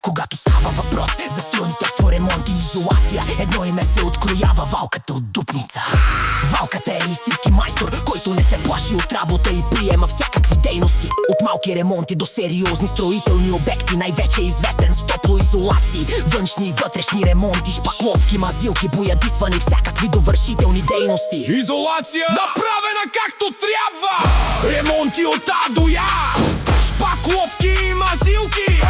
Когато става въпрос за строителство, ремонт и изолация, едно име се откроява: Валката от Дупница. Валката е истински майстор, който не се плаши от работа и приема всякакви дейности. От малки ремонти до сериозни строителни обекти, най-вече е известен с топлоизолации, външни и вътрешни ремонти, шпакловки, мазилки, боядисване и всякакви довършителни дейности. Изолация направена както трябва, ремонти от А до Я, шпакловки и мазилки,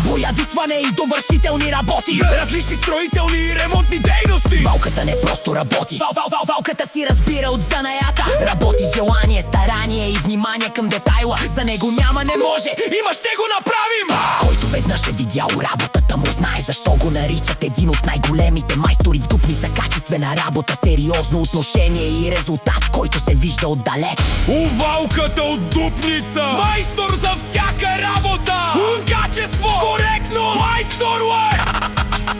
боядисване и довършителни работи, различни строителни и ремонтни дейности. Валката не просто работи, Валката си разбира от занаята. Работи с желание, старание и внимание към детайла. За него няма не може, Има ще го направим! Който веднъж е видял работата му, знае защо го наричат един от най-големите майстори в Дупница. Качествена работа, сериозно отношение и резултат, който се вижда отдалеч. Валката от Дупница, майстор за всяка работа, качество, коректно, майстор лайк.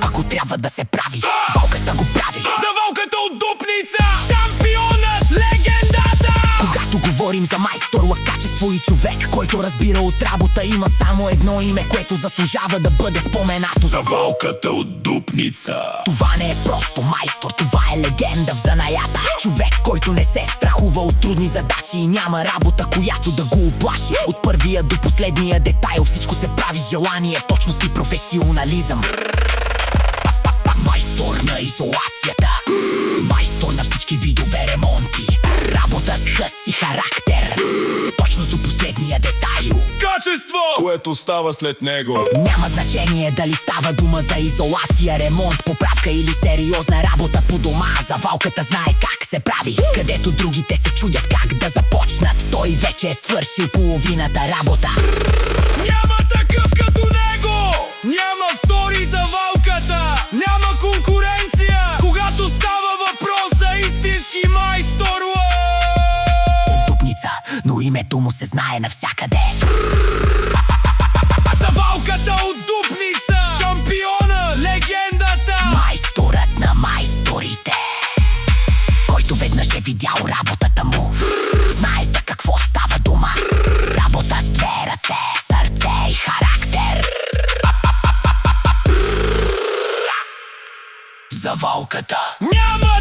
Ако трябва да се прави, Валката го прави. За Валката от Дупница, шампионът, легендата! Когато говорим за майстор, качество и човек, който разбира от работа, има само едно име, което заслужава да бъде споменато: За Валката от Дупница. Това не е просто майстор, това е легенда в занаята. Човек, който не се страхува от трудни задачи и няма работа, която да го оплаши. От първия до последния детайл всичко се прави с желание, точност и професионализъм. Майстор на изолацията, майстор на всички видове ремонти, работа с хъс и характер, точност до последния детайл. Качество, което става след него. Няма значение дали става дума за изолация, ремонт, поправка или сериозна работа по дома. За Валката знае как се прави. Където другите се чудят как да започнат, той вече е свършил половината работа. Няма такъв като него! Няма втори за Валката! Няма конкуренция, когато става въпрос за истински майстор! От Дупница, но името му се знае навсякъде. За Валката от Дупница, шампиона, легендата! Майсторът на майсторите, който веднъж е видял работата му, знае за какво става дума. Работа с две ръце, сърце и характер. За Валката Няма